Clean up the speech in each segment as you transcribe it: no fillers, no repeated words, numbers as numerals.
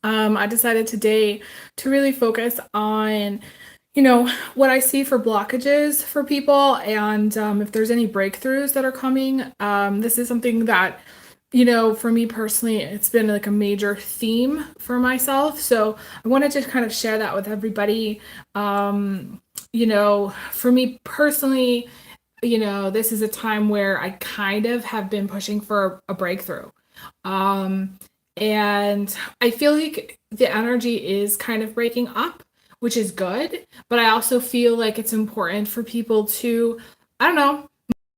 I decided today to really focus on, what I see for blockages for people and if there's any breakthroughs that are coming. This is something that, for me personally, it's been like a major theme for myself. So I wanted to kind of share that with everybody. For me personally, this is a time where I kind of have been pushing for a breakthrough. Um, and I feel like the energy is kind of breaking up, which is good. But I also feel like it's important for people to, I don't know,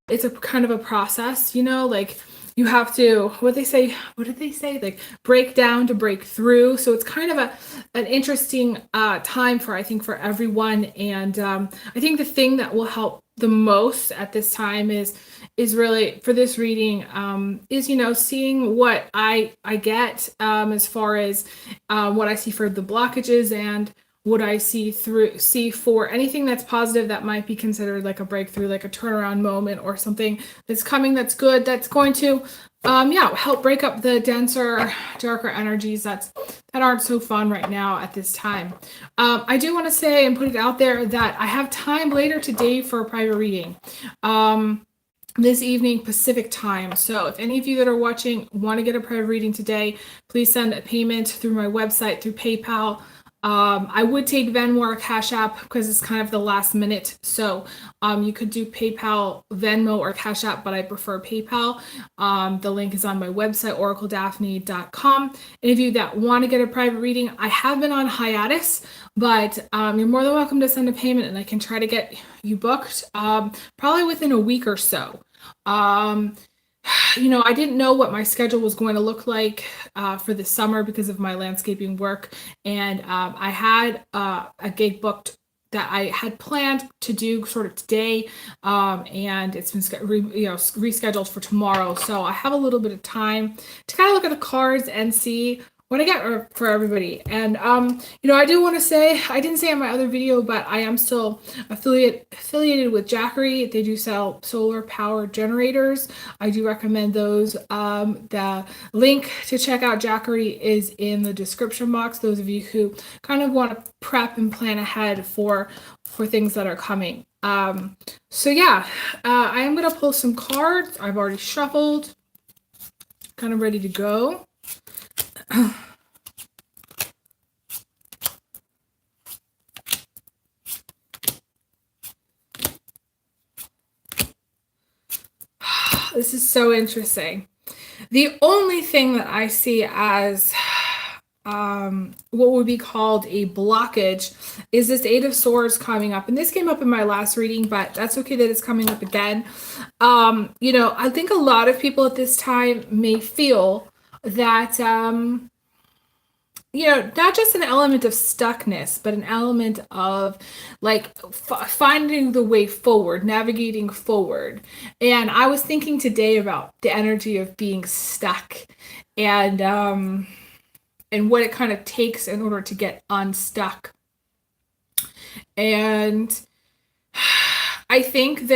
it's a kind of a process, like you have to, what did they say? Like break down to break through. So it's kind of an interesting time for, I think, for everyone. And I think the thing that will help the most at this time is really for this reading is seeing what I get as far as what I see for the blockages and what I see for anything that's positive that might be considered like a breakthrough, like a turnaround moment or something that's coming that's good, that's going to help break up the denser, darker energies that aren't so fun right now at this time. I do want to say and put it out there that I have time later today for a private reading. This evening Pacific time. So if any of you that are watching want to get a private reading today, please send a payment through my website, through PayPal. I would take Venmo or Cash App because it's kind of the last minute. So you could do PayPal, Venmo, or Cash App, but I prefer PayPal. The link is on my website, oracledaphne.com. Any of you that want to get a private reading, I have been on hiatus, but you're more than welcome to send a payment and I can try to get you booked probably within a week or so. I didn't know what my schedule was going to look like for the summer because of my landscaping work. And I had a gig booked that I had planned to do sort of today. And it's been rescheduled for tomorrow. So I have a little bit of time to kind of look at the cards and see what I get for everybody. And I do want to say, I didn't say in my other video, but I am still affiliated with Jackery. They do sell solar power generators. I do recommend those. The link to check out Jackery is in the description box. Those of you who kind of want to prep and plan ahead for things that are coming. I am going to pull some cards. I've already shuffled, kind of ready to go. This is so interesting. The only thing that I see as what would be called a blockage is this Eight of Swords coming up. And this came up in my last reading, but that's okay that it's coming up again. I think a lot of people at this time may feel that not just an element of stuckness, but an element of like finding the way forward, navigating forward. And I was thinking today about the energy of being stuck and what it kind of takes in order to get unstuck. And I think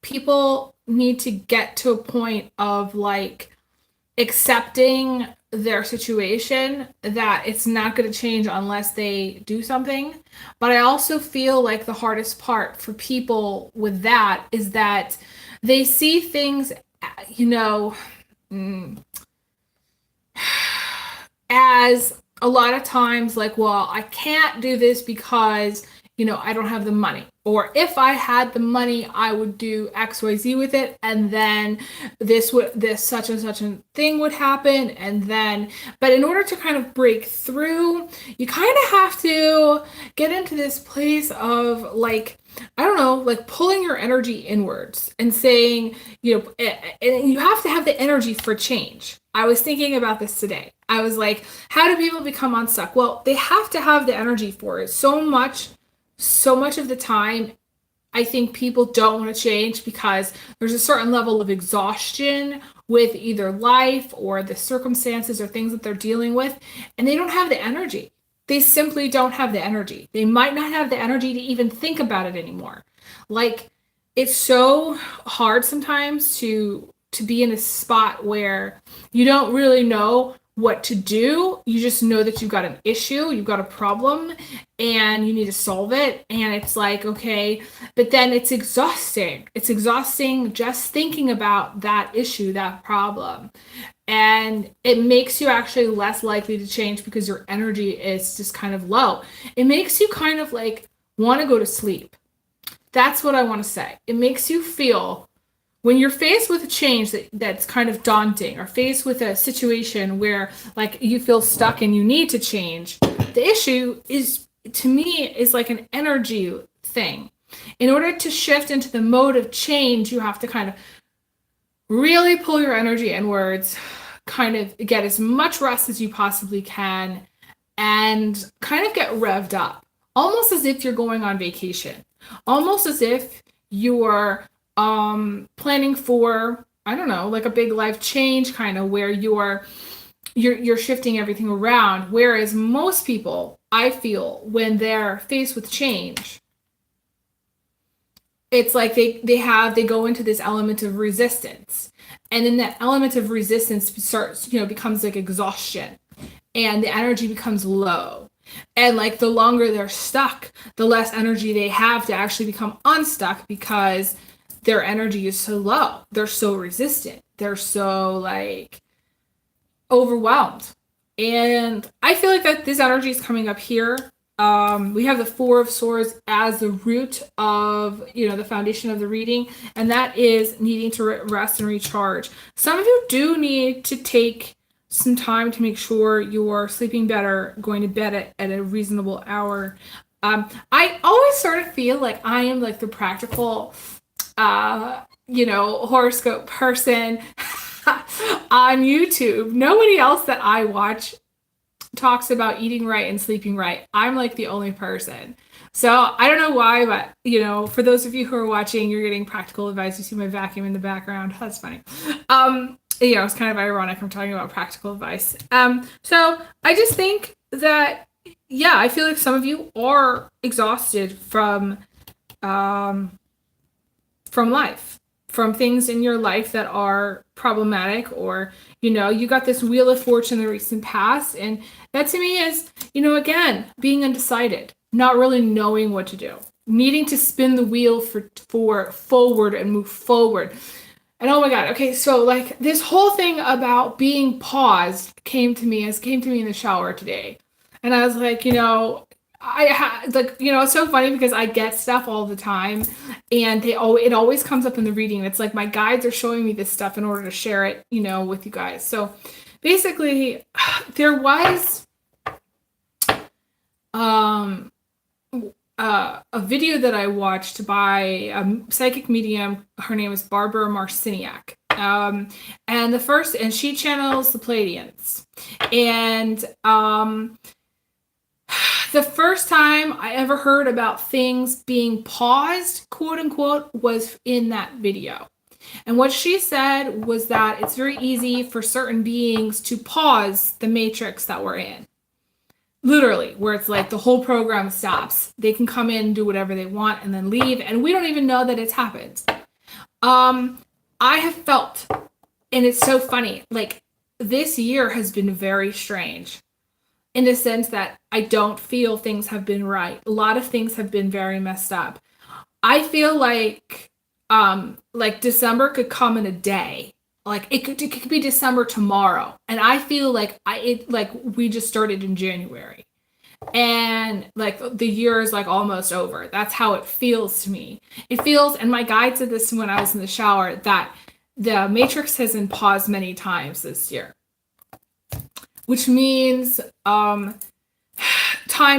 people need to get to a point of like accepting their situation, that it's not going to change unless they do something. But I also feel like the hardest part for people with that is that they see things, as a lot of times like, well, I can't do this because I don't have the money. Or if I had the money, I would do XYZ with it. And then this such and such a thing would happen. And then, but in order to kind of break through, you kind of have to get into this place of like, I don't know, like pulling your energy inwards and saying, and you have to have the energy for change. I was thinking about this today. I was like, how do people become unstuck? Well, they have to have the energy for it. So much of the time, I think people don't want to change because there's a certain level of exhaustion with either life or the circumstances or things that they're dealing with, and they don't have the energy. They simply don't have the energy. They might not have the energy to even think about it anymore. Like, it's so hard sometimes to be in a spot where you don't really know what to do. You just know that you've got an issue, you've got a problem, and you need to solve it. And it's like, okay, but then it's exhausting. It's exhausting just thinking about that issue, that problem. And it makes you actually less likely to change because your energy is just kind of low. It makes you kind of like want to go to sleep. That's what I want to say. It makes you feel when you're faced with a change that's kind of daunting, or faced with a situation where like you feel stuck and you need to change. The issue is, to me, is like an energy thing. In order to shift into the mode of change, you have to kind of really pull your energy inwards, kind of get as much rest as you possibly can, and kind of get revved up, almost as if you're going on vacation, almost as if you're planning for, I don't know, like a big life change, kind of where you're shifting everything around. Whereas most people, I feel, when they're faced with change, it's like they go into this element of resistance, and then that element of resistance becomes like exhaustion, and the energy becomes low, and like the longer they're stuck, the less energy they have to actually become unstuck, because their energy is so low, they're so resistant, they're so like overwhelmed. And I feel like that this energy is coming up here. We have the Four of Swords as the root of, the foundation of the reading, and that is needing to rest and recharge. Some of you do need to take some time to make sure you're sleeping better, going to bed at a reasonable hour. I always sort of feel like I am like the practical, horoscope person on YouTube. Nobody else that I watch talks about eating right and sleeping right. I'm like the only person. So I don't know why, but for those of you who are watching, you're getting practical advice. You see my vacuum in the background. That's funny. It's kind of ironic I'm talking about practical advice. So I just think that, I feel like some of you are exhausted from life, from things in your life that are problematic, or, you got this wheel of fortune in the recent past. And that to me is, again, being undecided, not really knowing what to do, needing to spin the wheel for forward and move forward. And oh my God. Okay. So like this whole thing about being paused came to me in the shower today. And I was like, it's so funny because I get stuff all the time, and it always comes up in the reading. It's like my guides are showing me this stuff in order to share it, with you guys. So basically, there was a video that I watched by a psychic medium. Her name is Barbara Marciniak. And she channels the Pleiadians. And the first time I ever heard about things being paused, quote unquote, was in that video. And what she said was that it's very easy for certain beings to pause the matrix that we're in. Literally, where it's like the whole program stops. They can come in and do whatever they want and then leave, and we don't even know that it's happened. I have felt, and it's so funny, like this year has been very strange, in the sense that I don't feel things have been right. A lot of things have been very messed up. I feel like December could come in a day. Like it could be December tomorrow. And I feel like we just started in January. And like the year is like almost over. That's how it feels to me. It feels, and my guide said this when I was in the shower, that the matrix has been paused many times this year. Which means time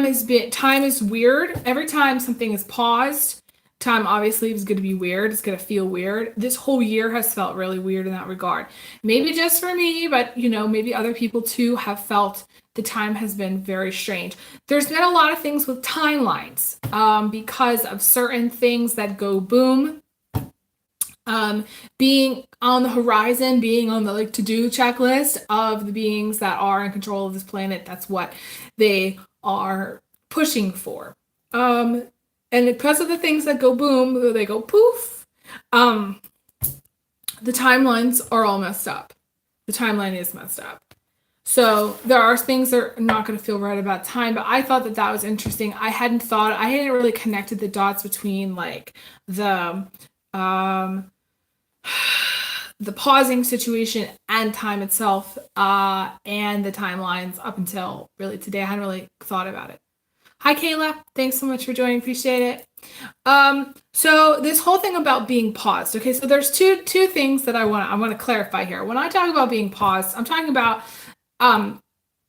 is weird. Every time something is paused, time obviously is going to be weird. It's going to feel weird. This whole year has felt really weird in that regard. Maybe just for me, but maybe other people too have felt the time has been very strange. There's been a lot of things with timelines because of certain things that go boom. Being on the horizon, being on the to-do checklist of the beings that are in control of this planet. That's what they are pushing for. And because of the things that go boom, they go poof. The timelines are all messed up. The timeline is messed up. So there are things that are not going to feel right about time, but I thought that that was interesting. I hadn't really connected the dots between like the um the pausing situation and time itself, and the timelines up until really today. I hadn't really thought about it. Hi Kayla, thanks so much for joining. Appreciate it. So this whole thing about being paused. Okay, so there's two things that I want to clarify here. When I talk about being paused, I'm talking about um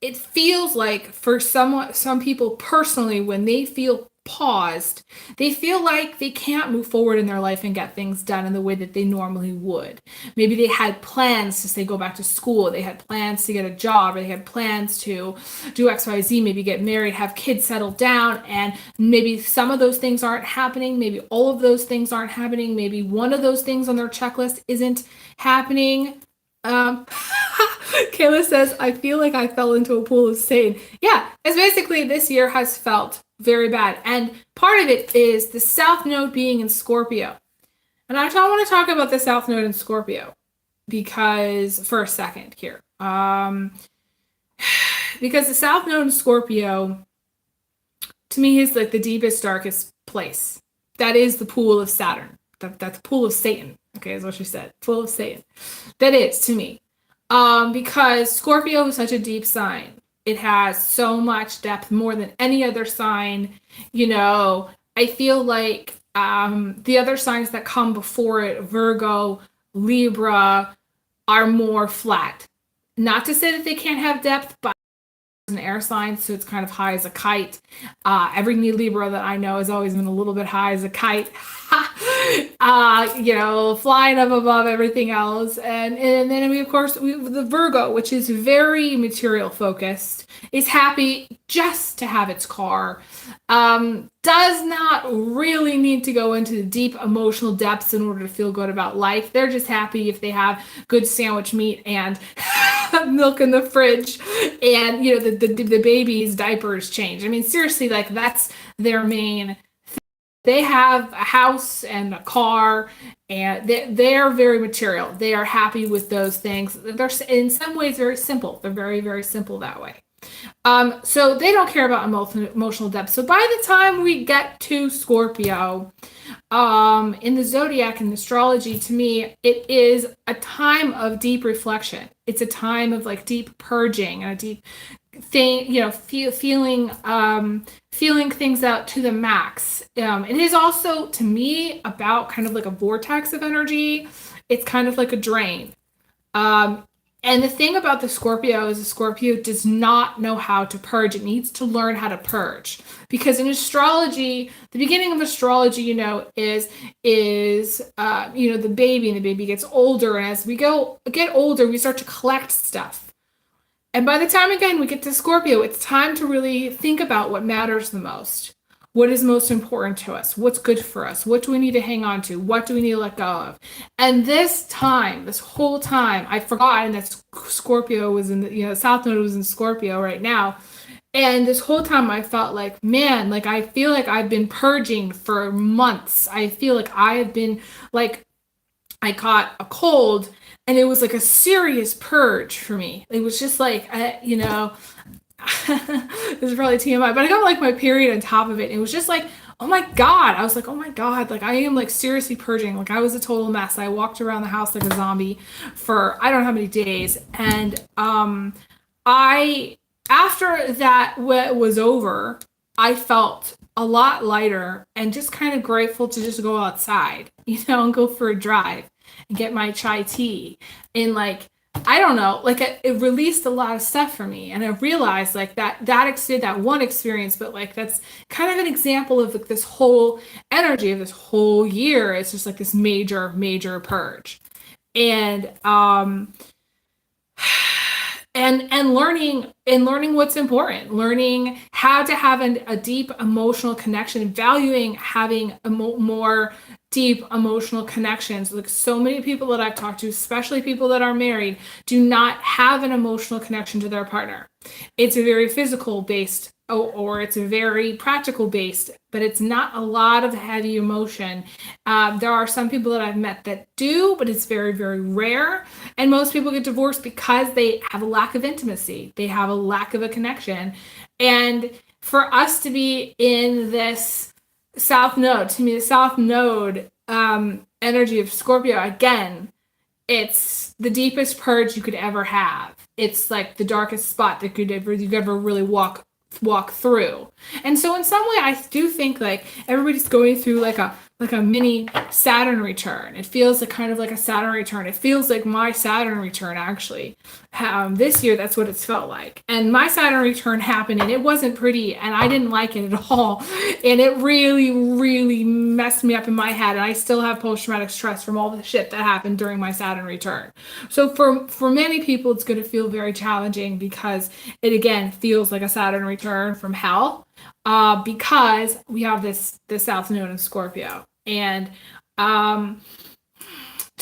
it feels like for some people personally, when they feel paused, they feel like they can't move forward in their life and get things done in the way that they normally would. Maybe they had plans to say go back to school, they had plans to get a job, or they had plans to do XYZ, maybe get married, have kids, settle down, and maybe some of those things aren't happening, maybe all of those things aren't happening, maybe one of those things on their checklist isn't happening. Kayla says, I feel like I fell into a pool of Satan. Yeah, it's basically this year has felt very bad. And part of it is the South Node being in Scorpio. And I don't want to talk about the South Node in Scorpio because for a second here. Because the South Node in Scorpio, to me, is like the deepest, darkest place. That is the pool of Saturn. That's the pool of Satan. Okay, is what she said. Pool of Satan. That is to me. Because Scorpio is such a deep sign. It has so much depth, more than any other sign. You know, I feel like the other signs that come before it, Virgo, Libra, are more flat. Not to say that they can't have depth, but an air sign, so it's kind of high as a kite. Every new Libra that I know has always been a little bit high as a kite. You know, flying up above everything else. And then we, of course, the Virgo, which is very material focused, is happy just to have its car. Does not really need to go into the deep emotional depths in order to feel good about life. They're just happy if they have good sandwich meat and milk in the fridge, and you know the baby's diapers change. I mean, seriously, like that's their main thing. They have a house and a car, and they're very material. They are happy with those things. They're in some ways very simple. They're very, very simple that way. So they don't care about emotional depth. So by the time we get to Scorpio, in the zodiac and astrology, to me, it is a time of deep reflection. It's a time of like deep purging and a deep thing, you know, feeling things out to the max. It is also, to me, about kind of like a vortex of energy. It's kind of like a drain. And the thing about the Scorpio is the Scorpio does not know how to purge. It needs to learn how to purge. Because in astrology, the beginning of astrology, you know, is you know, the baby, and the baby gets older. And as we get older, we start to collect stuff. And by the time, again, we get to Scorpio, it's time to really think about what matters the most. What is most important to us? What's good for us? What do we need to hang on to? What do we need to let go of? And this whole time, I've forgotten that Scorpio was in the, you know, South Node was in Scorpio right now. And this whole time I felt like, man, like I feel like I've been purging for months. I feel like I have been like, I caught a cold and it was like a serious purge for me. It was just like, you know, this is probably TMI, but I got like my period on top of it. It was just like, oh my God. I was like, oh my God, like I am like seriously purging. Like I was a total mess. I walked around the house like a zombie for I don't know how many days. And I after that was over, I felt a lot lighter and just kind of grateful to just go outside, you know, and go for a drive and get my chai tea. And like, I don't know, like it released a lot of stuff for me. And I realized like that one experience, but like that's kind of an example of like this whole energy of this whole year. It's just like this major, major purge. And and learning what's important, learning how to have a deep emotional connection, valuing having a more deep emotional connections. Like so many people that I've talked to, especially people that are married, do not have an emotional connection to their partner. It's a very physical based or it's very practical based, but it's not a lot of heavy emotion. There are some people that I've met that do, but it's very, very rare. And most people get divorced because they have a lack of intimacy. They have a lack of a connection. And for us to be in this South Node, to me, the South Node energy of Scorpio, again, it's the deepest purge you could ever have. It's like the darkest spot that you could ever really walk through. And so in some way I do think like everybody's going through like a mini Saturn return. It feels like kind of like a Saturn return. It feels like my Saturn return actually. This year that's what it's felt like. And my Saturn return happened and it wasn't pretty and I didn't like it at all. And it really, really messed me up in my head. And I still have post-traumatic stress from all the shit that happened during my Saturn return. So for many people it's going to feel very challenging because it again feels like a Saturn return from hell. Because we have this South Node in Scorpio. And to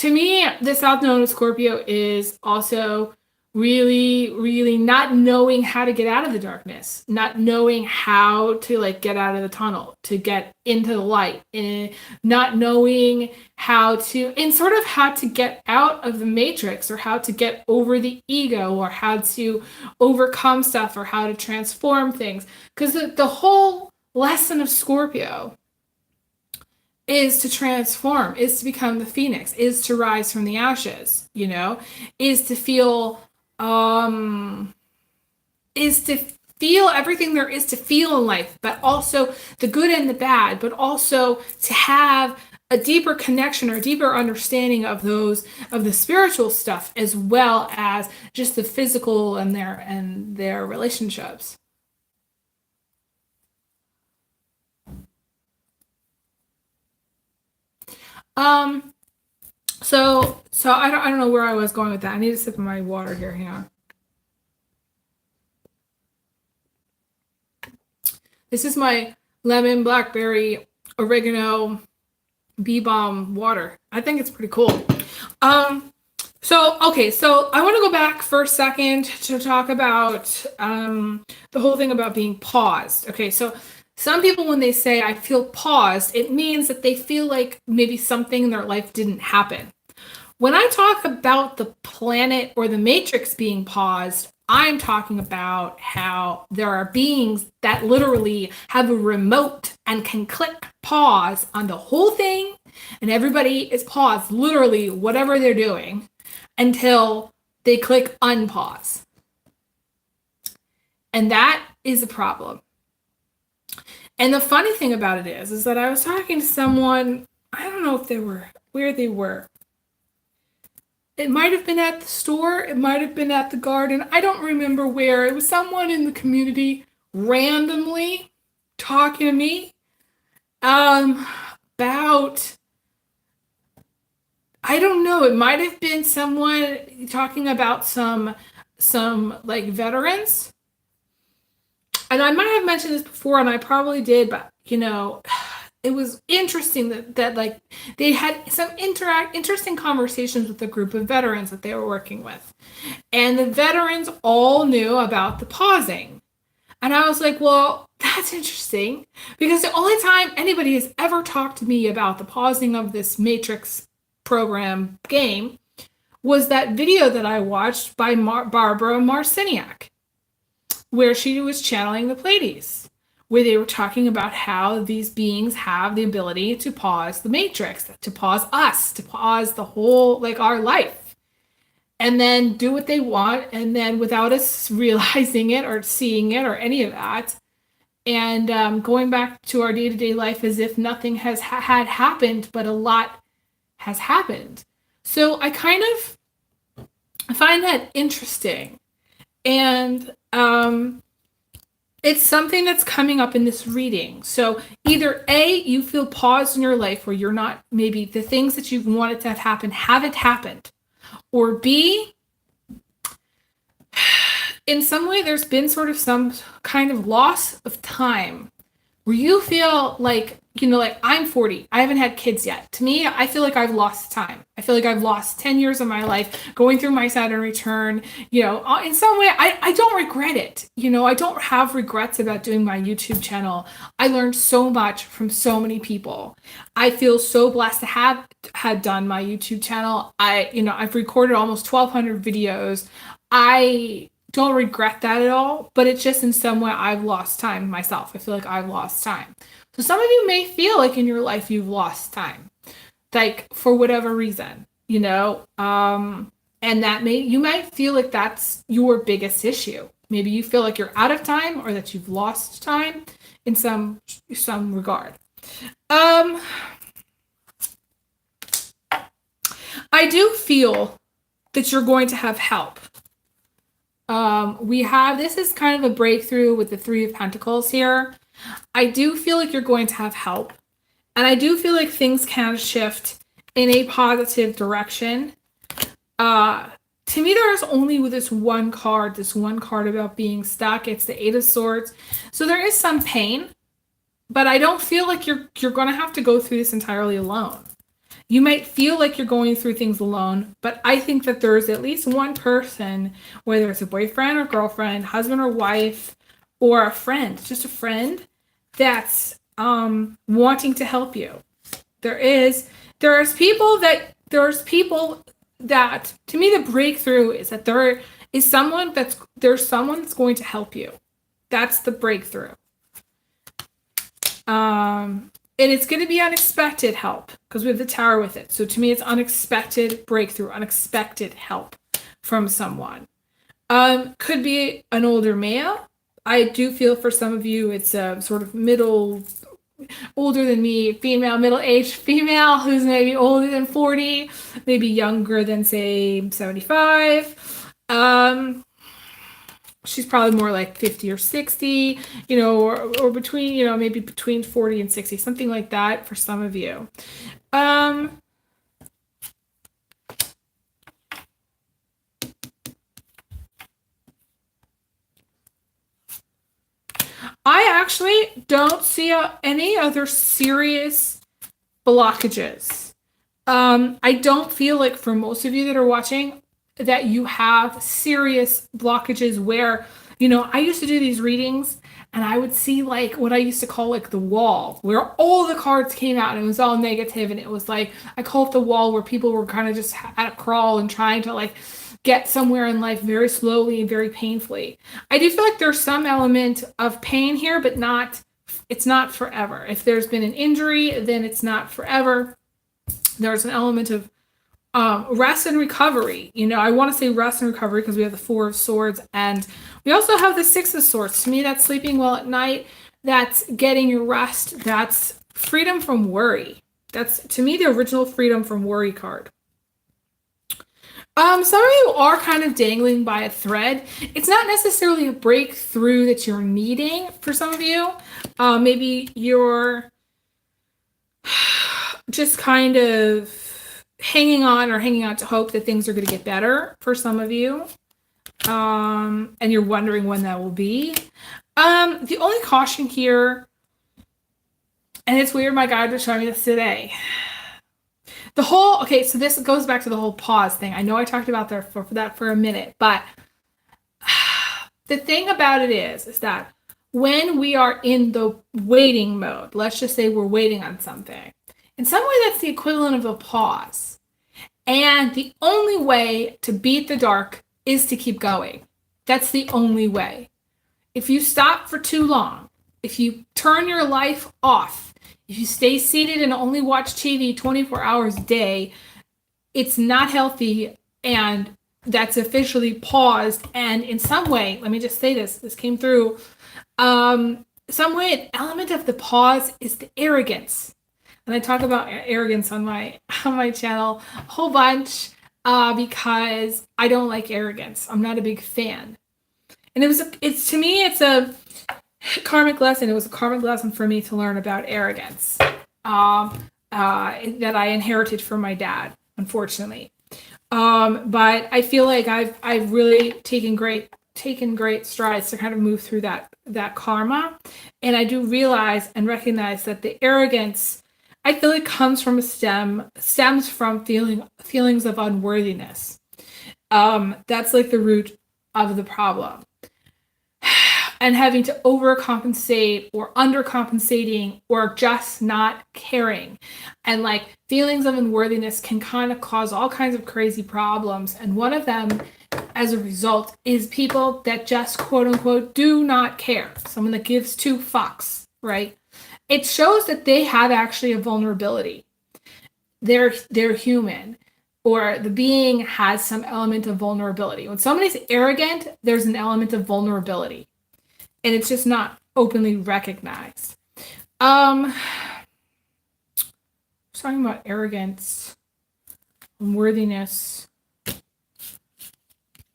me, the South Node in Scorpio is also really, really not knowing how to get out of the darkness, not knowing how to like get out of the tunnel, to get into the light, and not knowing how to, and sort of how to get out of the matrix or how to get over the ego or how to overcome stuff or how to transform things. Because the whole lesson of Scorpio is to transform, is to become the phoenix, is to rise from the ashes, is to feel is to feel everything there is to feel in life, but also the good and the bad, but also to have a deeper connection or deeper understanding of the spiritual stuff as well as just the physical and their relationships. So I don't know where I was going with that. I need to sip of my water here. Hang on. This is my lemon, blackberry, oregano, bee balm water. I think it's pretty cool. So I want to go back for a second to talk about the whole thing about being paused. Okay, so some people, when they say I feel paused, it means that they feel like maybe something in their life didn't happen. When I talk about the planet or the matrix being paused, I'm talking about how there are beings that literally have a remote and can click pause on the whole thing, and everybody is paused, literally whatever they're doing, until they click unpause. And that is a problem. And the funny thing about it is that I was talking to someone, I don't know if they were, where they were. It might have been at the store. It might have been at the garden. I don't remember where. It was someone in the community randomly talking to me about, I don't know, it might have been someone talking about some like veterans. And I might have mentioned this before, and I probably did, but it was interesting that like they had some interesting conversations with a group of veterans that they were working with. And the veterans all knew about the pausing. And I was like, well, that's interesting, because the only time anybody has ever talked to me about the pausing of this Matrix program game was that video that I watched by Barbara Marciniak, where she was channeling the Pleiades, where they were talking about how these beings have the ability to pause the matrix, to pause us, to pause the whole, like our life, and then do what they want, and then without us realizing it or seeing it or any of that, and going back to our day-to-day life as if nothing had happened, but a lot has happened. So I kind of find that interesting. And it's something that's coming up in this reading. So either A, you feel paused in your life where you're not, maybe the things that you've wanted to have happen haven't happened. Or B, in some way there's been sort of some kind of loss of time where you feel like, like I'm 40. I haven't had kids yet. To me, I feel like I've lost time. I feel like I've lost 10 years of my life going through my Saturn return. In some way, I don't regret it. I don't have regrets about doing my YouTube channel. I learned so much from so many people. I feel so blessed to have had done my YouTube channel. I've recorded almost 1,200 videos. I don't regret that at all, but it's just in some way I've lost time myself. I feel like I've lost time. So some of you may feel like in your life you've lost time, like for whatever reason, and you might feel like that's your biggest issue. Maybe you feel like you're out of time or that you've lost time in some regard. I do feel that you're going to have help. This is kind of a breakthrough with the Three of Pentacles here. I do feel like you're going to have help. And I do feel like things can shift in a positive direction. To me, there is only this one card about being stuck. It's the Eight of Swords. So there is some pain, but I don't feel like you're going to have to go through this entirely alone. You might feel like you're going through things alone, but I think that there's at least one person, whether it's a boyfriend or girlfriend, husband or wife, or a friend, just a friend, that's wanting to help you. There's people that, to me, the breakthrough is that there's someone that's going to help you. That's the breakthrough. And it's going to be unexpected help because we have the Tower with it. So to me, it's unexpected breakthrough, unexpected help from someone. Could be an older male. I do feel for some of you, it's a sort of older than me, female, middle-aged female who's maybe older than 40, maybe younger than, say, 75. She's probably more like 50 or 60, or between, maybe between 40 and 60, something like that for some of you. I actually don't see any other serious blockages. I don't feel like for most of you that are watching, that you have serious blockages where, I used to do these readings and I would see like what I used to call like the wall, where all the cards came out and it was all negative, and it was like, I call it the wall, where people were kind of just at a crawl and trying to like get somewhere in life very slowly and very painfully. I do feel like there's some element of pain here, but it's not forever. If there's been an injury, then it's not forever. There's an element of rest and recovery. I want to say rest and recovery because we have the Four of Swords, and we also have the Six of Swords. To me, that's sleeping well at night. That's getting your rest. That's freedom from worry. That's, to me, the original freedom from worry card. Some of you are kind of dangling by a thread. It's not necessarily a breakthrough that you're needing for some of you. Maybe you're just kind of hanging on to hope that things are going to get better for some of you. And you're wondering when that will be. The only caution here, and it's weird, my guide was showing me this today. So this goes back to the whole pause thing. I know I talked about that for a minute, but the thing about it is that when we are in the waiting mode, let's just say we're waiting on something, in some way that's the equivalent of a pause. And the only way to beat the dark is to keep going. That's the only way. If you stop for too long, if you turn your life off, if you stay seated and only watch TV 24 hours a day, it's not healthy, and that's officially paused. And in some way, let me just say this came through, some way an element of the pause is the arrogance. And I talk about arrogance on my channel a whole bunch because I don't like arrogance. I'm not a big fan. And to me, it's a karmic lesson. It was a karmic lesson for me to learn about arrogance that I inherited from my dad, unfortunately. But I feel like I've really taken great taken great strides to kind of move through that karma. And I do realize and recognize that the arrogance, I feel it comes from stems from feelings of unworthiness. That's like the root of the problem. And having to overcompensate or undercompensating or just not caring. And like feelings of unworthiness can kind of cause all kinds of crazy problems. And one of them, as a result, is people that just quote unquote do not care. Someone that gives two fucks, right? It shows that they have actually a vulnerability. They're human, or the being has some element of vulnerability. When somebody's arrogant, there's an element of vulnerability. And it's just not openly recognized. Talking about arrogance, unworthiness.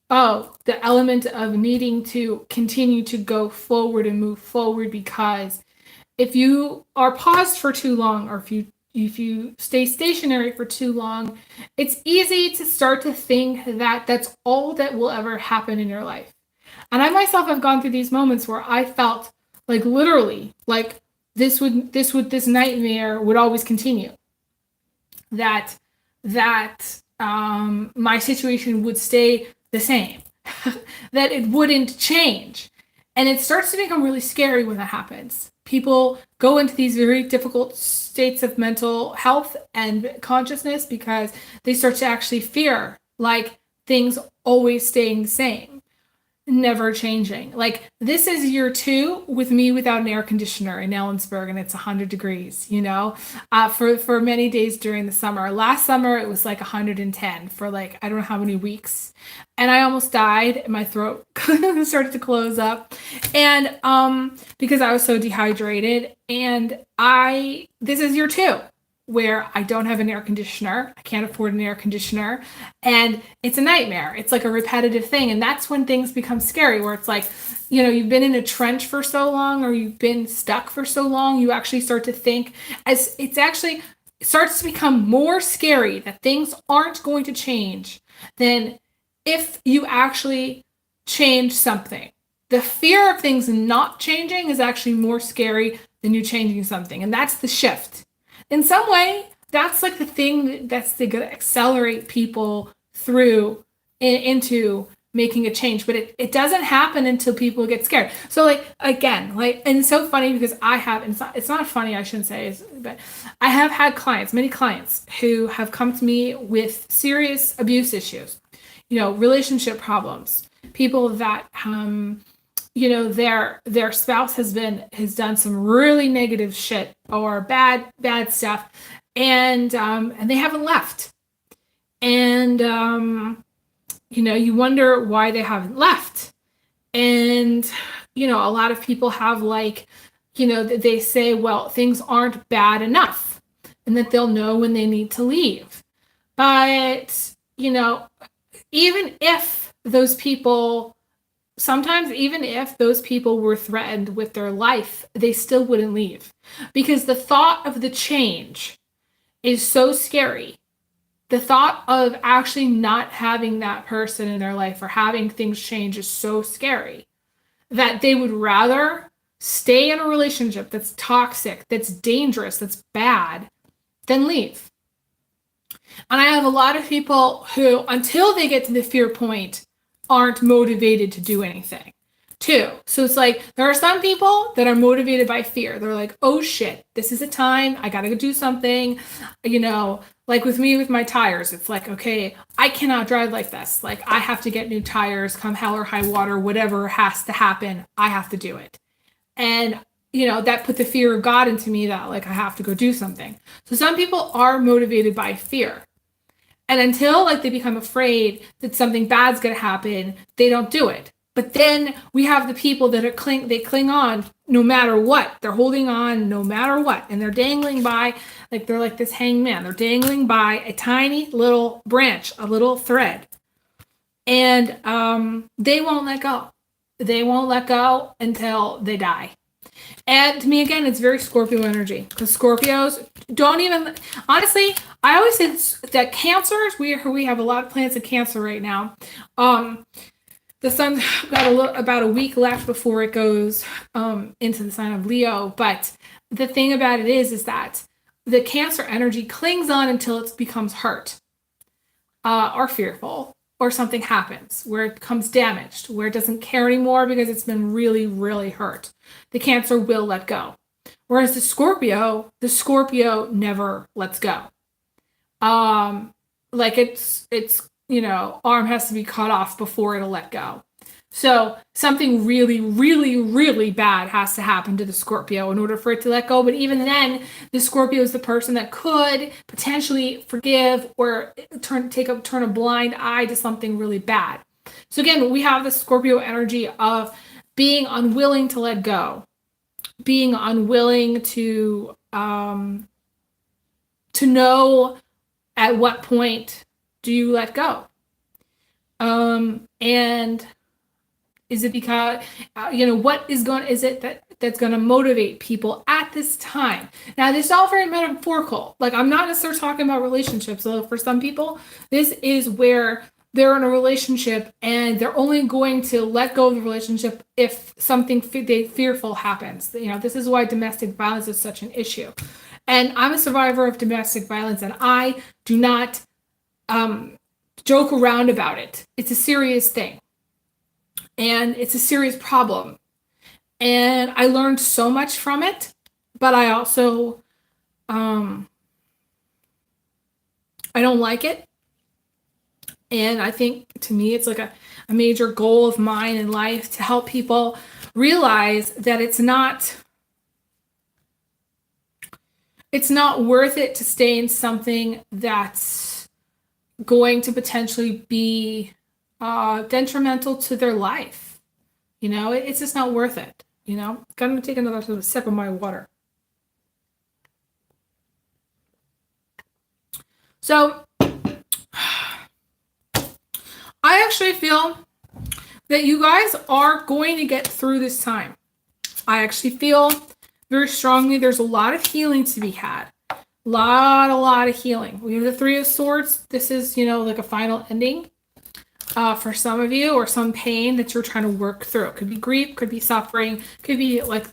Oh, the element of needing to continue to go forward and move forward, because if you are paused for too long, or if you stay stationary for too long, it's easy to start to think that that's all that will ever happen in your life. And I myself have gone through these moments where I felt like literally like this nightmare would always continue. That my situation would stay the same, that it wouldn't change. And it starts to become really scary when that happens. People go into these very difficult states of mental health and consciousness because they start to actually fear like things always staying the same, never changing. Like this is year 2 with me without an air conditioner in Ellensburg, and it's 100 degrees, for many days during the summer. Last summer it was like 110 for like I don't know how many weeks, and I almost died. My throat started to close up, and because I was so dehydrated. And this is year 2 where I don't have an air conditioner. I can't afford an air conditioner. And it's a nightmare. It's like a repetitive thing. And that's when things become scary, where it's like, you've been in a trench for so long, or you've been stuck for so long, you actually start to think, as it's actually starts to become more scary that things aren't going to change than if you actually change something. The fear of things not changing is actually more scary than you changing something. And that's the shift. In some way, that's like the thing that's going to accelerate people through into making a change. But it doesn't happen until people get scared. So and it's so funny because it's not funny, I shouldn't say, but I have had many clients who have come to me with serious abuse issues, relationship problems, people that, their spouse has done some really negative shit or bad stuff, and they haven't left. And you wonder why they haven't left. And a lot of people have they say, well, things aren't bad enough, and that they'll know when they need to leave. But even if those people were threatened with their life, they still wouldn't leave, because the thought of the change is so scary. The thought of actually not having that person in their life or having things change is so scary that they would rather stay in a relationship that's toxic, that's dangerous, that's bad, than leave. And I have a lot of people who, until they get to the fear point, aren't motivated to do anything too. So it's like, there are some people that are motivated by fear. They're like, oh shit, this is a time, I gotta go do something. Like with me, with my tires, it's like, okay, I cannot drive like this. Like I have to get new tires, come hell or high water, whatever has to happen, I have to do it. And that put the fear of God into me, that like I have to go do something. So some people are motivated by fear. And until they become afraid that something bad's going to happen, they don't do it. But then we have the people that cling on no matter what. They're holding on no matter what. And they're dangling by, they're like this hangman. They're dangling by a tiny little branch, a little thread. And they won't let go. They won't let go until they die. And to me, again, it's very Scorpio energy, because Scorpios don't even, honestly, I always say that Cancers, we have a lot of planets in Cancer right now. The sun's got about a week left before it goes into the sign of Leo. But the thing about it is that the Cancer energy clings on until it becomes hurt or fearful, or something happens where it becomes damaged, where it doesn't care anymore because it's been really, really hurt. The Cancer will let go. Whereas the Scorpio never lets go. Like it's arm has to be cut off before it'll let go. So something really, really, really bad has to happen to the Scorpio in order for it to let go. But even then, the Scorpio is the person that could potentially forgive or turn a blind eye to something really bad. So again, we have the Scorpio energy of being unwilling to let go, being unwilling to know at what point do you let go. And is it because, is it that's going to motivate people at this time? Now, this is all very metaphorical. Like, I'm not necessarily talking about relationships. So for some people, this is where they're in a relationship and they're only going to let go of the relationship if something fearful happens. This is why domestic violence is such an issue. And I'm a survivor of domestic violence, and I do not joke around about it. It's a serious thing. And it's a serious problem. And I learned so much from it, but I also, I don't like it. And I think, to me, it's like a major goal of mine in life to help people realize that it's not worth it to stay in something that's going to potentially be detrimental to their life. It's just not worth it. Gonna take another sip of my water. So I actually feel that you guys are going to get through this time. I actually feel very strongly there's a lot of healing to be had. A lot of healing. We have the Three of Swords. This is, like a final ending for some of you, or some pain that you're trying to work through. It could be grief, could be suffering, could be like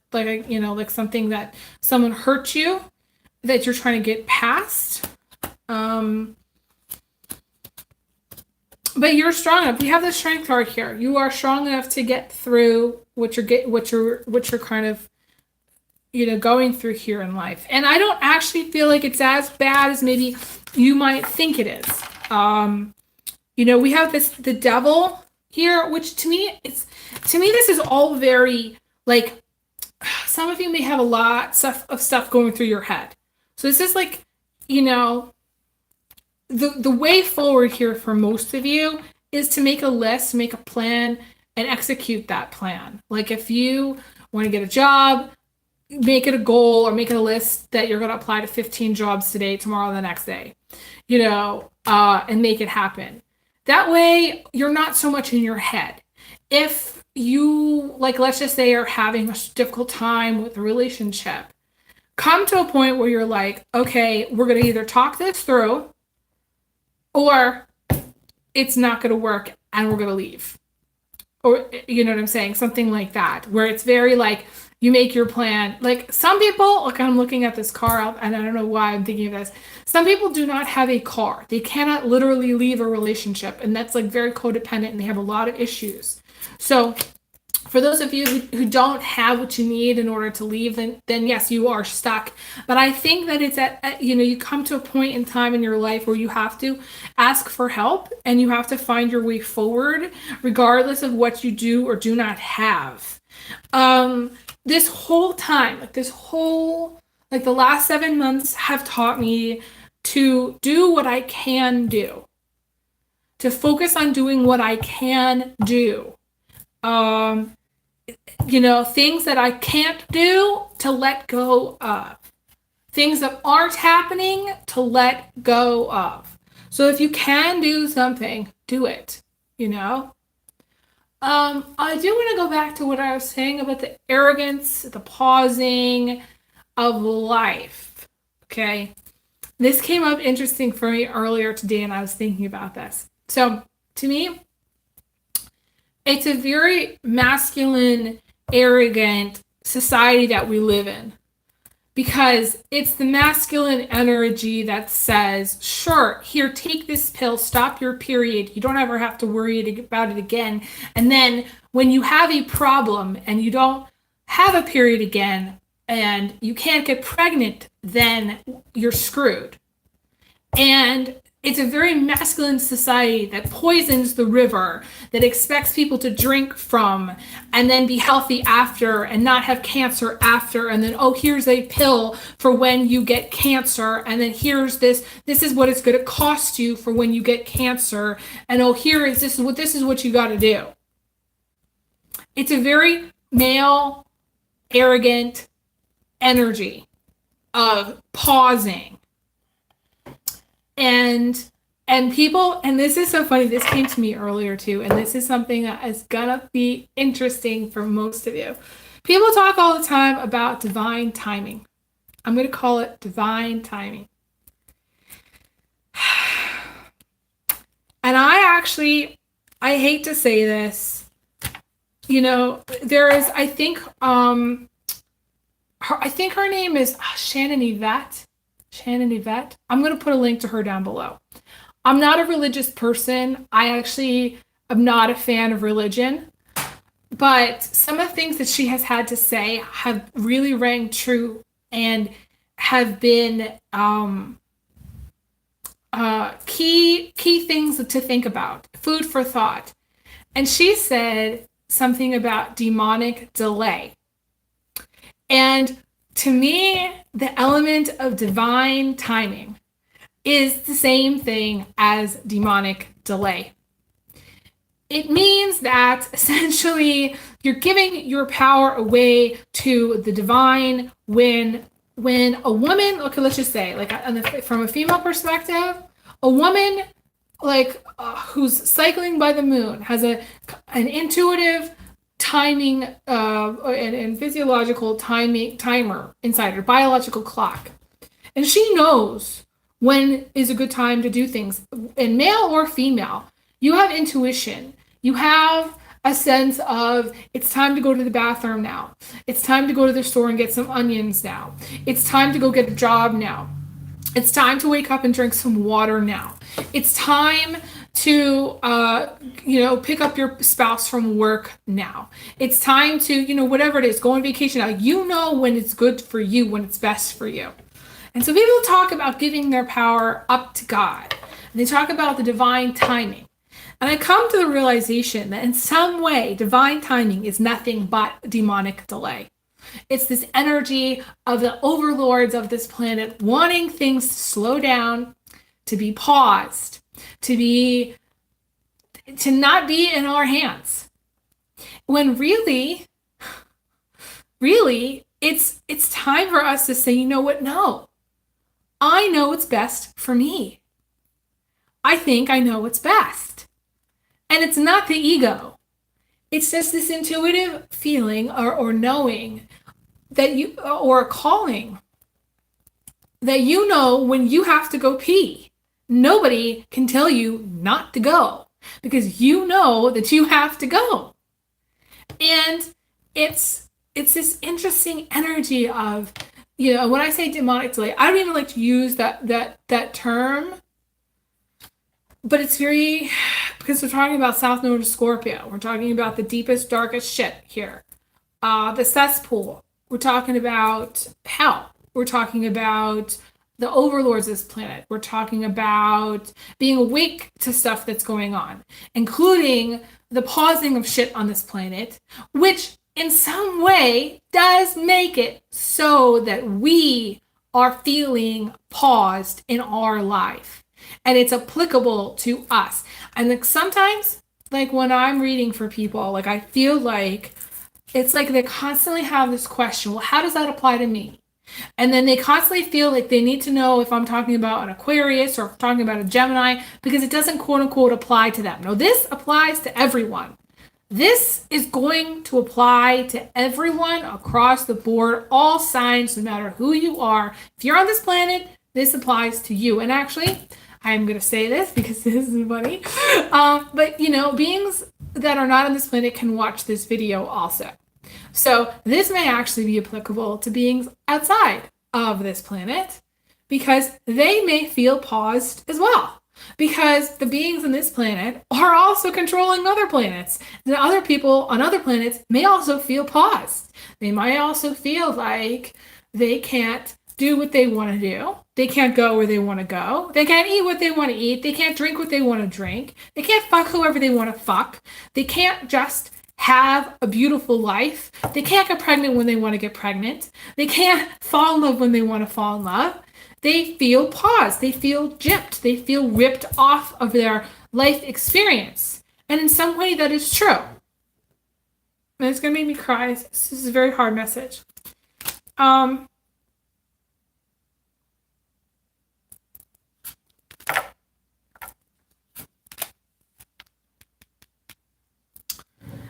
something that someone hurt you that you're trying to get past. But you're strong enough. We have the Strength card here. You are strong enough to get through what you're kind of going through here in life. And I don't actually feel like it's as bad as maybe you might think it is. We have the Devil here, which to me this is all very, like, some of you may have a lot of stuff going through your head. So this is like, the way forward here for most of you is to make a list, make a plan, and execute that plan. Like, if you want to get a job, make it a goal, or make it a list that you're going to apply to 15 jobs today, tomorrow, the next day, and make it happen. That way, you're not so much in your head. If you, like, let's just say, are having a difficult time with a relationship, come to a point where you're like, okay, we're going to either talk this through, or it's not going to work and we're going to leave. Or, you know what I'm saying? Something like that, where it's very like, you make your plan. Like, some people, like, I'm looking at this car, and I don't know why I'm thinking of this. Some people do not have a car. They cannot literally leave a relationship, and that's like very codependent, and they have a lot of issues. So for those of you who don't have what you need in order to leave, then yes, you are stuck. But I think that it's you come to a point in time in your life where you have to ask for help, and you have to find your way forward, regardless of what you do or do not have. This whole time, the last 7 months have taught me to do what I can do, to focus on doing what I can do. Things that I can't do, to let go of. Things that aren't happening, to let go of. So if you can do something, do it, I do want to go back to what I was saying about the arrogance, the pausing of life. Okay. This came up interesting for me earlier today, and I was thinking about this. So to me, It's a very masculine, arrogant society that we live in, because it's the masculine energy that says, sure, here, take this pill, stop your period. You don't ever have to worry about it again. And then when you have a problem and you don't have a period again and you can't get pregnant, then you're screwed. And it's a very masculine society that poisons the river, that expects people to drink from and then be healthy after and not have cancer after. And then, oh, here's a pill for when you get cancer. And then here's this is what it's going to cost you for when you get cancer. And oh, this is what you got to do. It's a very male, arrogant energy of pausing. And people, and this is so funny, this came to me earlier too, and this is something that is gonna be interesting for most of you. People talk all the time about divine timing. I'm gonna call it divine timing. And I hate to say this, there is, I think her name is Shannon Yvette. I'm going to put a link to her down below. I'm not a religious person. I actually am not a fan of religion. But some of the things that she has had to say have really rang true and have been key things to think about, food for thought. And she said something about demonic delay. And to me, the element of divine timing is the same thing as demonic delay. It means that essentially you're giving your power away to the divine when a woman, okay, let's just say, like from a female perspective, a woman who's cycling by the moon has an intuitive timing and physiological timer inside her biological clock, and she knows when is a good time to do things. In male or female, you have intuition. You have a sense of, it's time to go to the bathroom now. It's time to go to the store and get some onions now. It's time to go get a job now. It's time to wake up and drink some water now. It's time to pick up your spouse from work now. It's time to, whatever it is, go on vacation now. You know when it's good for you, when it's best for you. And so people talk about giving their power up to God. And they talk about the divine timing. And I come to the realization that in some way, divine timing is nothing but demonic delay. It's this energy of the overlords of this planet wanting things to slow down, to be paused, to not be in our hands. When really, it's time for us to say, you know what? No, I know what's best for me. I think I know what's best. And it's not the ego. It's just this intuitive feeling or knowing that or a calling that you know when you have to go pee. Nobody can tell you not to go because you know that you have to go. And it's this interesting energy of, when I say demonic delay, I don't even like to use that term, but it's very, because we're talking about South Node of Scorpio. We're talking about the deepest, darkest shit here. The cesspool. We're talking about hell. We're talking about the overlords of this planet. We're talking about being awake to stuff that's going on, including the pausing of shit on this planet, which in some way does make it so that we are feeling paused in our life. And it's applicable to us. And sometimes, when I'm reading for people, I feel like it's like they constantly have this question, well, how does that apply to me? And then they constantly feel like they need to know if I'm talking about an Aquarius or if I'm talking about a Gemini, because it doesn't quote unquote apply to them. No, this applies to everyone. This is going to apply to everyone across the board, all signs, no matter who you are. If you're on this planet, this applies to you. And actually, I I'm going to say this because this is funny. But, you know, beings that are not on this planet can watch this video also. So this may actually be applicable to beings outside of this planet because they may feel paused as well. Because the beings on this planet are also controlling other planets. And other people on other planets may also feel paused. They might also feel like they can't do what they want to do. They can't go where they want to go. They can't eat what they want to eat. They can't drink what they want to drink. They can't fuck whoever they want to fuck. They can't just have a beautiful life. They can't get pregnant when they want to get pregnant. They can't fall in love when they want to fall in love. They feel paused. They feel gypped. They feel ripped off of their life experience. And in some way that is true. And it's going to make me cry. This is a very hard message.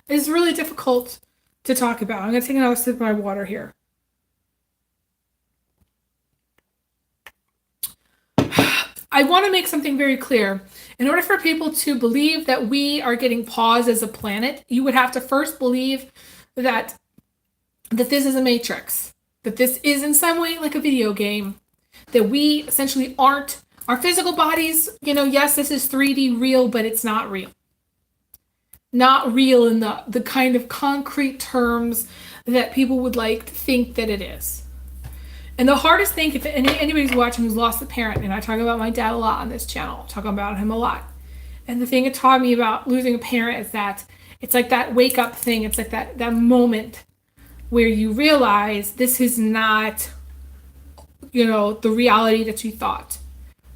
It's really difficult to talk about. I'm going to take another sip of my water here. I want to make something very clear. In order for people to believe that we are getting paused as a planet, you would have to first believe that this is a matrix, that this is in some way like a video game, that we essentially aren't our physical bodies. You know, yes, this is 3D real, but it's not real. Not real in the kind of concrete terms that people would like to think that it is. And the hardest thing, if anybody's watching who's lost a parent, and I talk about my dad a lot on this channel, talk about him a lot. And the thing it taught me about losing a parent is that it's like that wake up thing. It's like that moment where you realize this is not, you know, the reality that you thought.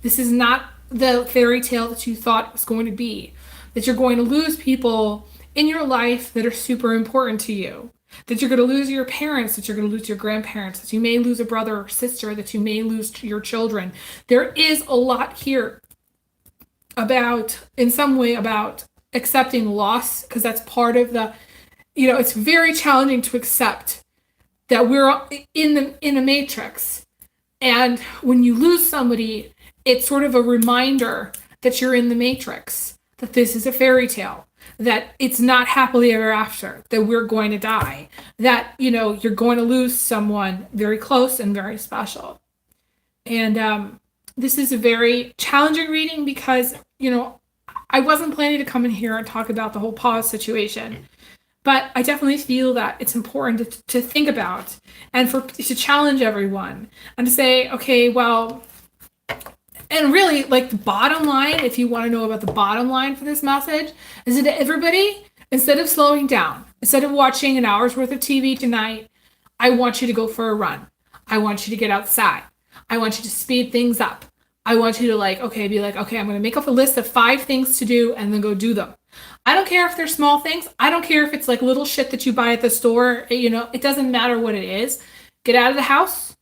This is not the fairy tale that you thought it was going to be. That you're going to lose people in your life that are super important to you. That you're going to lose your parents, that you're going to lose your grandparents, that you may lose a brother or sister, that you may lose your children. There is a lot here about, in some way, about accepting loss, because that's part of the, you know, it's very challenging to accept that we're in a matrix. And when you lose somebody, it's sort of a reminder that you're in the matrix, that this is a fairy tale, that it's not happily ever after, that we're going to die, that, you know, you're going to lose someone very close and very special. And this is a very challenging reading because, you know, I wasn't planning to come in here and talk about the whole pause situation, but I definitely feel that it's important to think about and to challenge everyone and to say, okay, well, and really, like, the bottom line, if you want to know about the bottom line for this message, is that everybody, instead of slowing down, instead of watching an hour's worth of TV tonight, I want you to go for a run. I want you to get outside. I want you to speed things up. I want you to, like, be like, okay, I'm going to make up a list of 5 things to do and then go do them. I don't care if they're small things. I don't care if it's like little shit that you buy at the store. You know, it doesn't matter what it is. Get out of the house,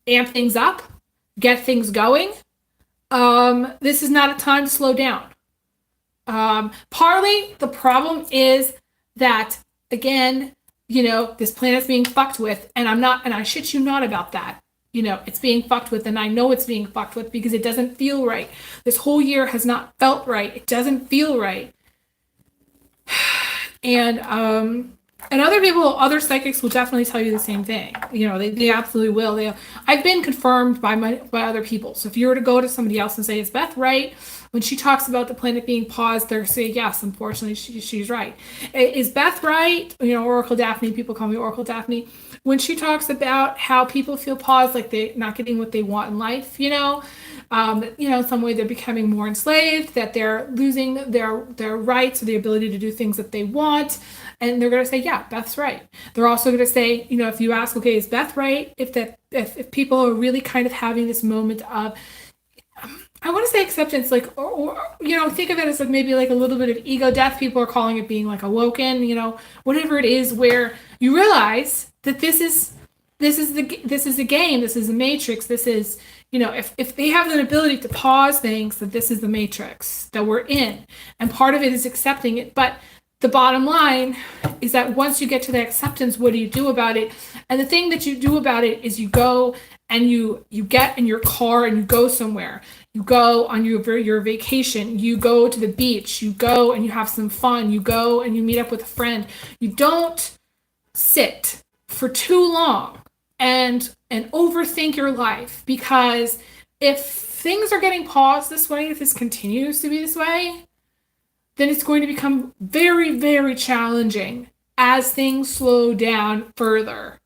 amp things up, get things going. This is not a time to slow down. Partly the problem is that, again, you know, this planet's being fucked with, and I shit you not about that. You know, it's being fucked with, and I know it's being fucked with because it doesn't feel right. This whole year has not felt right. It doesn't feel right. And other people, other psychics will definitely tell you the same thing. You know, they absolutely will. I've been confirmed by other people. So if you were to go to somebody else and say, is Beth right? When she talks about the planet being paused, they're saying, yes, unfortunately, she's right. Is Beth right? You know, Oracle Daphne, people call me Oracle Daphne. When she talks about how people feel paused, like they're not getting what they want in life, you know, in some way they're becoming more enslaved, that they're losing their rights or the ability to do things that they want. And they're going to say, yeah, Beth's right. They're also going to say, you know, if you ask, okay, is Beth right? If people are really kind of having this moment of, I want to say acceptance, like, or you know, think of it as like maybe like a little bit of ego death. People are calling it being like awoken, you know, whatever it is, where you realize that this is the game, this is the matrix, this is, you know, if they have an ability to pause things, that this is the matrix that we're in, and part of it is accepting it, but the bottom line is that once you get to the acceptance, what do you do about it? And the thing that you do about it is you go and you get in your car and you go somewhere. You go on your vacation. You go to the beach. You go and you have some fun. You go and you meet up with a friend. You don't sit for too long and overthink your life, because if things are getting paused this way, if this continues to be this way, then it's going to become very, very challenging as things slow down further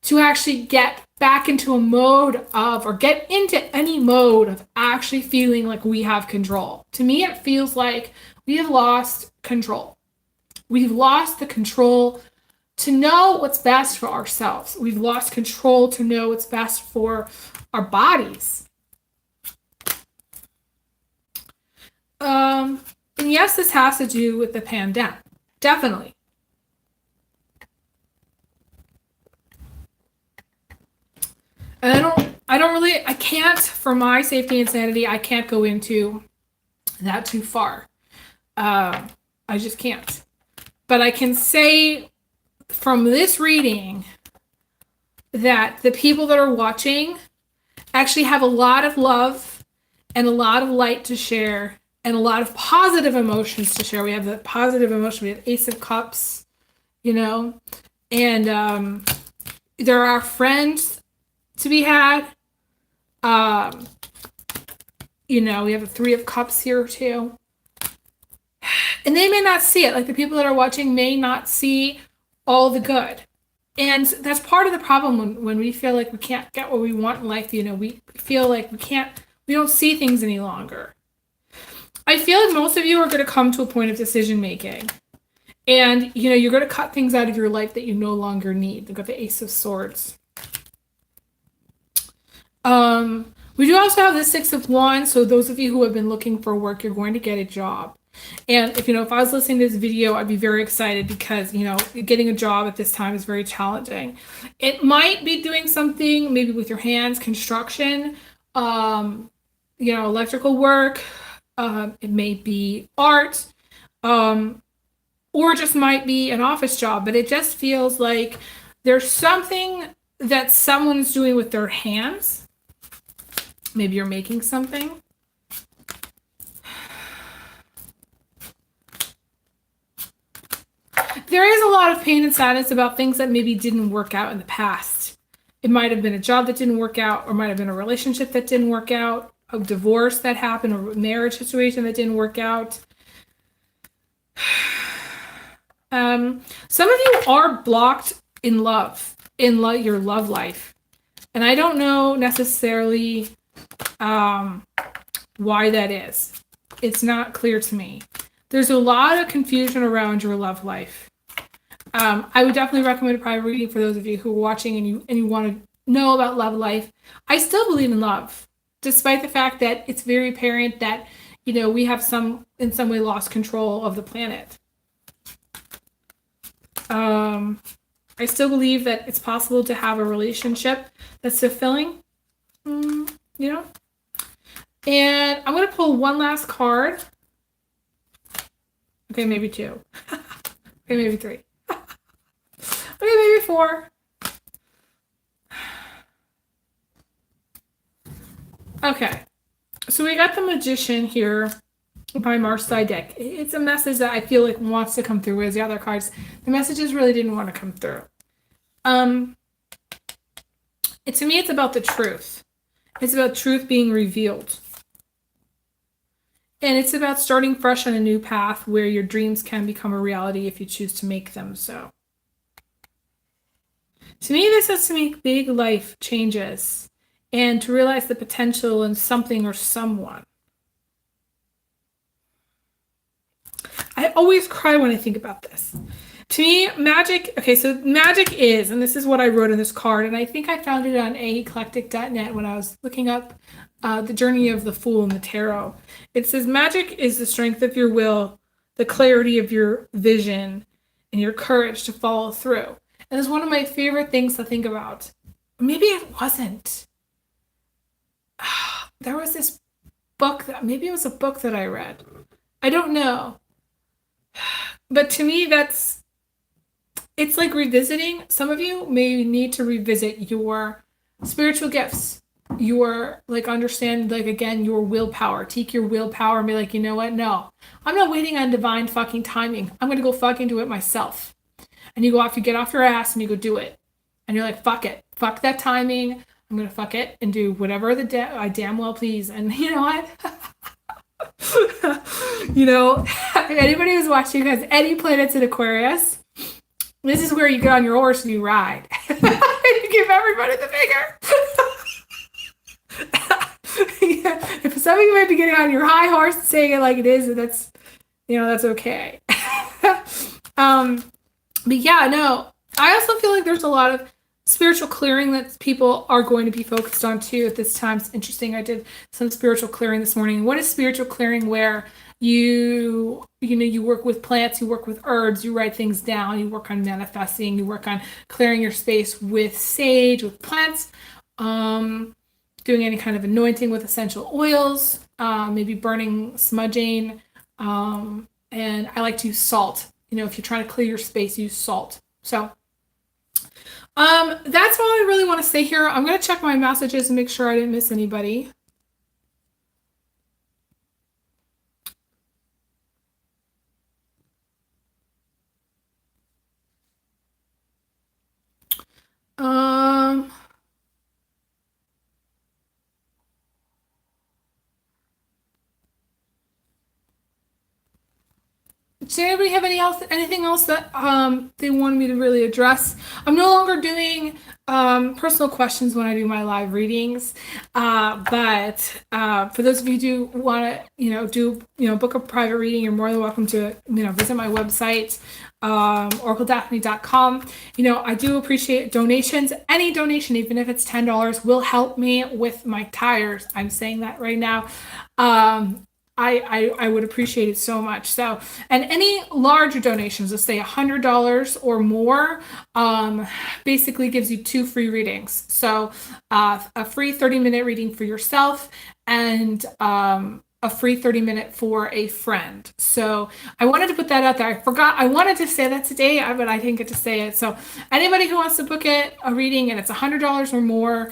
to actually get back into a mode of, or get into any mode of actually feeling like we have control. To me, it feels like we have lost control. We've lost the control to know what's best for ourselves. We've lost control to know what's best for our bodies. And yes, this has to do with the pandemic. Definitely. And I can't, for my safety and sanity, I can't go into that too far. I just can't. But I can say from this reading that the people that are watching actually have a lot of love and a lot of light to share and a lot of positive emotions to share. We have the positive emotion. We have Ace of Cups, and there are friends to be had. We have the Three of Cups here too. And they may not see it. Like, the people that are watching may not see all the good. And that's part of the problem when we feel like we can't get what we want in life. We feel like we don't see things any longer. I feel like most of you are going to come to a point of decision making. And, you're going to cut things out of your life that you no longer need. They've got the Ace of Swords. We do also have the Six of Wands. So those of you who have been looking for work, you're going to get a job. And if I was listening to this video, I'd be very excited because, getting a job at this time is very challenging. It might be doing something maybe with your hands, construction, electrical work. It may be art, or just might be an office job, but it just feels like there's something that someone's doing with their hands. Maybe you're making something. There is a lot of pain and sadness about things that maybe didn't work out in the past. It might have been a job that didn't work out, or might have been a relationship that didn't work out, a divorce that happened, a marriage situation that didn't work out. Some of you are blocked in love, your love life. And I don't know necessarily why that is. It's not clear to me. There's a lot of confusion around your love life. I would definitely recommend a private reading for those of you who are watching and you want to know about love life. I still believe in love, despite the fact that it's very apparent that, we have in some way lost control of the planet. I still believe that it's possible to have a relationship that's fulfilling, And I'm going to pull one last card. Okay, maybe two. Okay, maybe three. Okay, maybe four. Okay, so we got the Magician here by Marseille deck. It's a message that I feel like wants to come through, whereas the other cards, the messages really didn't want to come through. To me, it's about the truth. It's about truth being revealed. And it's about starting fresh on a new path where your dreams can become a reality if you choose to make them so. To me, this has to make big life changes and to realize the potential in something or someone. I always cry when I think about this. To me, magic, so magic is, and this is what I wrote in this card, and I think I found it on aeclectic.net when I was looking up the journey of the Fool in the tarot. It says, magic is the strength of your will, the clarity of your vision, and your courage to follow through. And it's one of my favorite things to think about. Maybe it wasn't. There was this book maybe it was a book that I read. I don't know. but to me, it's like revisiting. Some of you may need to revisit your spiritual gifts, your, like, understand, like, again, your willpower. Take your willpower and be like, you know what? No, I'm not waiting on divine fucking timing. I'm gonna go fucking do it myself. And you go off, you get off your ass and you go do it. And you're like, fuck it. Fuck that timing. I'm gonna fuck it and do whatever I damn well please. And you know what? You know, anybody who's watching has any planets in Aquarius, this is where you get on your horse and you ride. You give everybody the finger. Yeah. If some of you might be getting on your high horse and saying it like it is, that's, you know, that's okay. But yeah, no, I also feel like there's a lot of spiritual clearing that people are going to be focused on too at this time. It's interesting. I did some spiritual clearing this morning. What is spiritual clearing? Where you know, you work with plants, you work with herbs, you write things down, you work on manifesting, you work on clearing your space with sage, with plants, doing any kind of anointing with essential oils, maybe burning, smudging, and I like to use salt. You know, if you're trying to clear your space, use salt. So that's all I really want to say here. I'm going to check my messages and make sure I didn't miss anybody. Does anybody have anything else that they wanted me to really address? I'm no longer doing personal questions when I do my live readings, but for those of you who do want to, book a private reading, you're more than welcome to, visit my website, oracledaphne.com. I do appreciate donations. Any donation, even if it's $10, will help me with my tires. I'm saying that right now. I would appreciate it so much. So, and any larger donations, let's say $100 or more, basically gives you 2 free readings. So, a free 30-minute reading for yourself and a free 30-minute for a friend. So I wanted to put that out there. I forgot. I wanted to say that today, but I didn't get to say it. So anybody who wants to book a reading and it's $100 or more,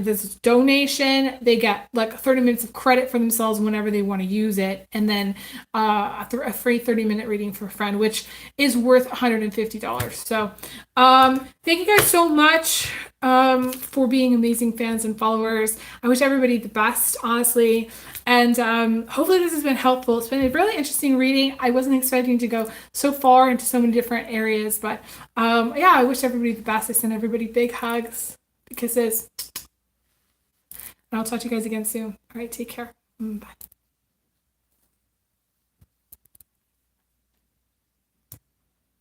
this is donation. They get like 30 minutes of credit for themselves whenever they want to use it. And then a free 30-minute reading for a friend, which is worth $150. So thank you guys so much for being amazing fans and followers. I wish everybody the best, honestly. And hopefully this has been helpful. It's been a really interesting reading. I wasn't expecting to go so far into so many different areas, but yeah, I wish everybody the best. I send everybody big hugs, kisses. And I'll talk to you guys again soon. All right, take care. Bye.